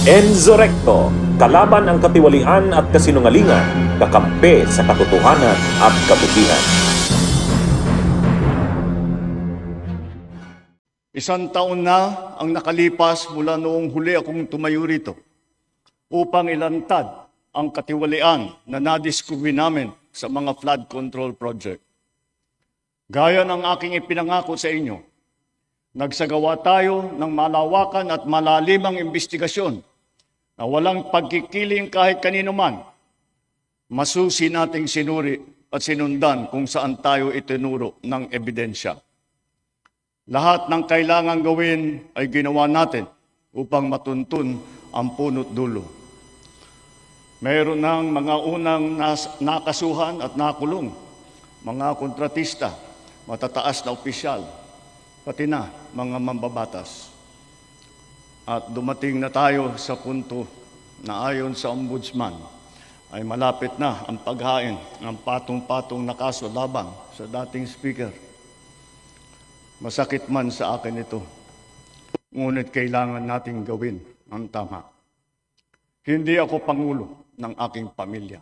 Enzo Recto, kalaban ang katiwalian at kasinungalingan, kakampi sa katotohanan at kabutihan. Isang taon na ang nakalipas mula noong huli akong tumayo rito upang ilantad ang katiwalian na nadiskubre namin sa mga flood control project. Gaya ng aking ipinangako sa inyo, nagsagawa tayo ng malawakan at malalimang investigasyon na walang pagkikiling kahit kanino man. Masusi nating sinuri at sinundan kung saan tayo itinuro ng ebidensya. Lahat ng kailangan gawin ay ginawa natin upang matuntun ang punot dulo. Mayroon ng mga unang nakasuhan at nakulong, mga kontratista, matataas na opisyal, pati na mga mambabatas. At dumating na tayo sa punto na ayon sa Ombudsman ay malapit na ang paghain ng patong-patong na kaso labang sa dating speaker. Masakit man sa akin ito, ngunit kailangan nating gawin ang tama. Hindi ako pangulo ng aking pamilya.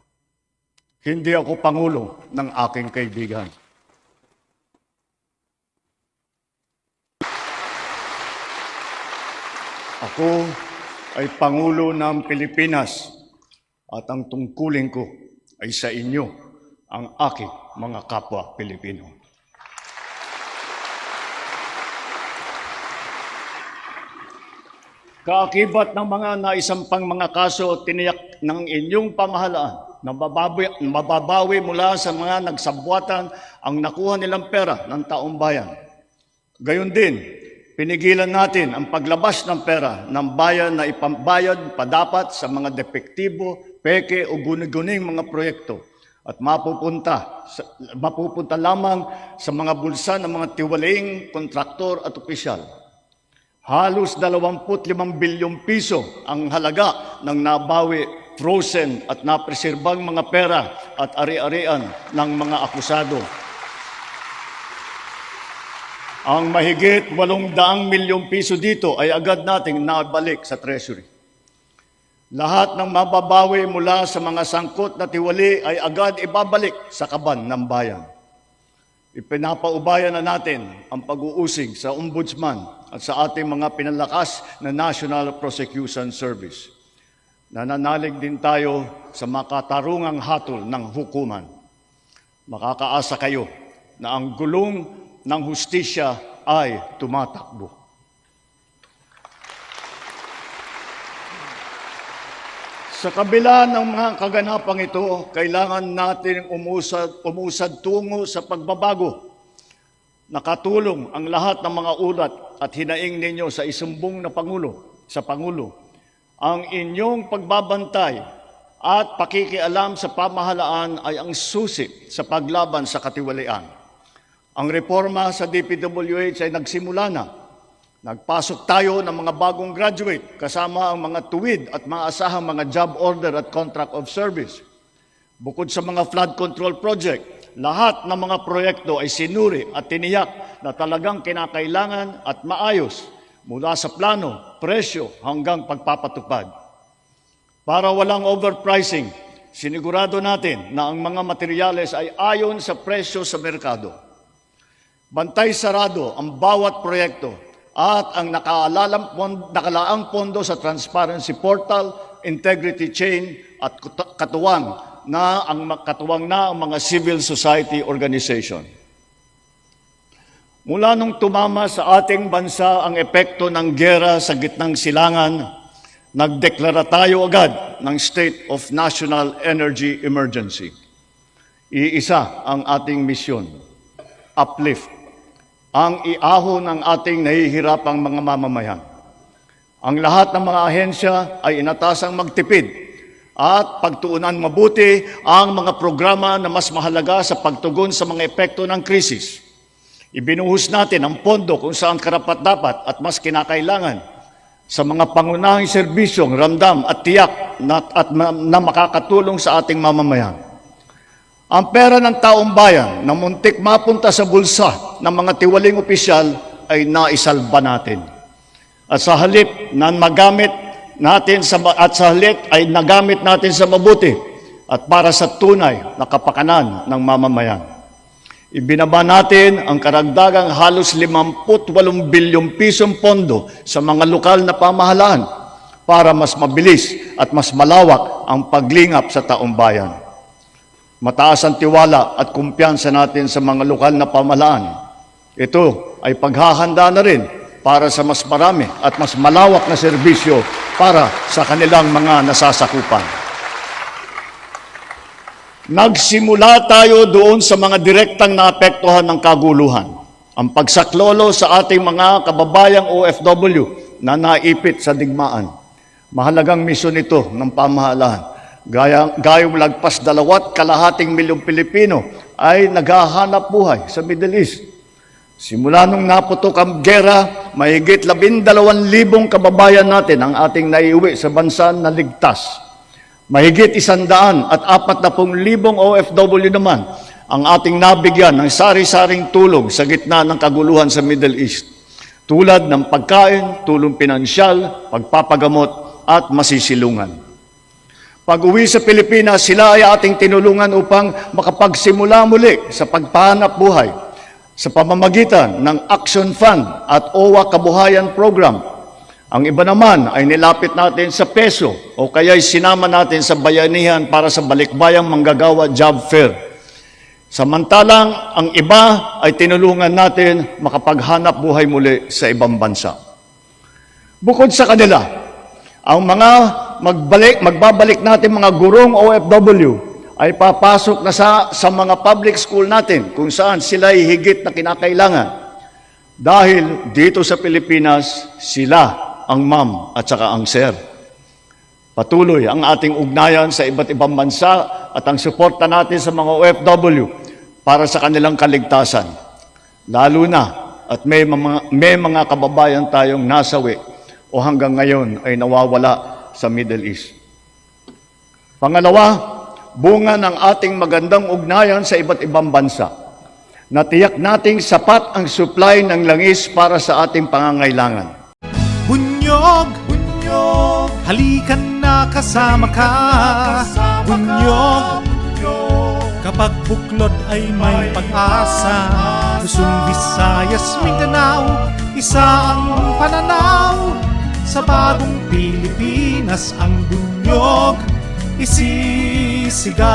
Hindi ako pangulo ng aking kaibigan. Ako ay Pangulo ng Pilipinas at ang tungkulin ko ay sa inyo, ang aking mga kapwa Pilipino. Kaakibat ng mga naisampang mga kaso, tiniyak ng inyong pamahalaan na mababawi mula sa mga nagsabwatan ang nakuha nilang pera ng taong bayan. Gayon din, pinigilan natin ang paglabas ng pera ng bayan na ipambayad pa dapat sa mga depektibo, peke o guni-guning mga proyekto at mapupunta lamang sa mga bulsa ng mga tiwalaing kontraktor at opisyal. Halos 25 bilyong piso ang halaga ng nabawi, frozen at napreserbang mga pera at ari-arian ng mga akusado. Ang mahigit 800 milyong piso dito ay agad nating nabalik sa Treasury. Lahat ng mababawi mula sa mga sangkot na tiwali ay agad ibabalik sa kaban ng bayan. Ipinapaubayan na natin ang pag-uusig sa Ombudsman at sa ating mga pinalakas na National Prosecution Service. Nananalig din tayo sa makatarungang hatol ng hukuman. Makakaasa kayo na ang gulong ng hustisya ay tumatakbo. Sa kabila ng mga kaganapang ito, kailangan natin umusad tungo sa pagbabago. Nakatulong ang lahat ng mga ulat at hinaing ninyo sa isumbong na Pangulo. Ang inyong pagbabantay at pakikialam sa pamahalaan ay ang susi sa paglaban sa katiwalian. Ang reforma sa DPWH ay nagsimula na. Nagpasok tayo ng mga bagong graduate kasama ang mga tuwid at maasahang mga job order at contract of service. Bukod sa mga flood control project, lahat ng mga proyekto ay sinuri at tiniyak na talagang kinakailangan at maayos mula sa plano, presyo hanggang pagpapatupad. Para walang overpricing, sinigurado natin na ang mga materyales ay ayon sa presyo sa merkado. Bantay sarado ang bawat proyekto at ang nakalaang pondo sa transparency portal, integrity chain at katuwang na ang mga civil society organization. Mula nung tumama sa ating bansa ang epekto ng giyera sa gitnang silangan, nagdeklara tayo agad ng State of National Energy Emergency. Iisa ang ating misyon, uplift ang iahon ng ating nahihirapang mga mamamayan. Ang lahat ng mga ahensya ay inatasang magtipid at pagtuunan mabuti ang mga programa na mas mahalaga sa pagtugon sa mga epekto ng krisis. Ibinuhos natin ang pondo kung saan karapat-dapat at mas kinakailangan sa mga pangunahing serbisyong ramdam at tiyak na makakatulong sa ating mamamayan. Ang pera ng taong bayan na muntik mapunta sa bulsa ng mga tiwaling opisyal ay naisalba natin. At sa halip na magamit natin at sa halik ay nagamit natin sa mabuti at para sa tunay na kapakanan ng mamamayan. Ibinaba natin ang karagdagang halos 58 bilyong pisong pondo sa mga lokal na pamahalaan para mas mabilis at mas malawak ang paglingap sa taong bayan. Mataas ang tiwala at kumpiyansa natin sa mga lokal na pamahalaan. Ito ay paghahanda na rin para sa mas marami at mas malawak na serbisyo para sa kanilang mga nasasakupan. Nagsimula tayo doon sa mga direktang naapektuhan ng kaguluhan. Ang pagsaklolo sa ating mga kababayang OFW na naipit sa digmaan. Mahalagang misyon ito ng pamahalaan. Gayong lagpas 2.2 milyong Pilipino ay naghahanap buhay sa Middle East. Simula nung naputok ang gera, mahigit 12,000 kababayan natin ang ating naiuwi sa bansa na ligtas. Mahigit 140,000 OFW naman ang ating nabigyan ng sari-saring tulong sa gitna ng kaguluhan sa Middle East. Tulad ng pagkain, tulong pinansyal, pagpapagamot at masisilungan. Pag-uwi sa Pilipinas, sila ay ating tinulungan upang makapagsimula muli sa pagpahanap buhay sa pamamagitan ng Action Fund at OWA Kabuhayan Program. Ang iba naman ay nilapit natin sa peso o kaya'y sinama natin sa bayanihan para sa balikbayang manggagawa job fair. Samantalang ang iba ay tinulungan natin makapaghanap buhay muli sa ibang bansa. Bukod sa kanila, ang mga magbabalik natin mga gurong OFW ay papasok na sa mga public school natin kung saan sila ay higit na kinakailangan. Dahil dito sa Pilipinas, sila ang ma'am at saka ang sir. Patuloy ang ating ugnayan sa iba't ibang bansa at ang suporta natin sa mga OFW para sa kanilang kaligtasan. Lalo na at may mga kababayan tayong nasawi o hanggang ngayon ay nawawala sa Middle East. Pangalawa, bunga ng ating magandang ugnayan sa iba't ibang bansa. Natiyak nating sapat ang supply ng langis para sa ating pangangailangan. Bunyog, bunyog, halikan na kasama ka. Bunyog, kapag buklod ay may pag-asa. Luzon, Visayas, Mindanao, isa ang pananaw. Sa bagong Pilipinas ang bunyog isisigaw.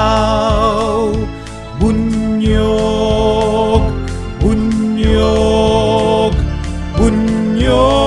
Bunyog, bunyog, bunyog.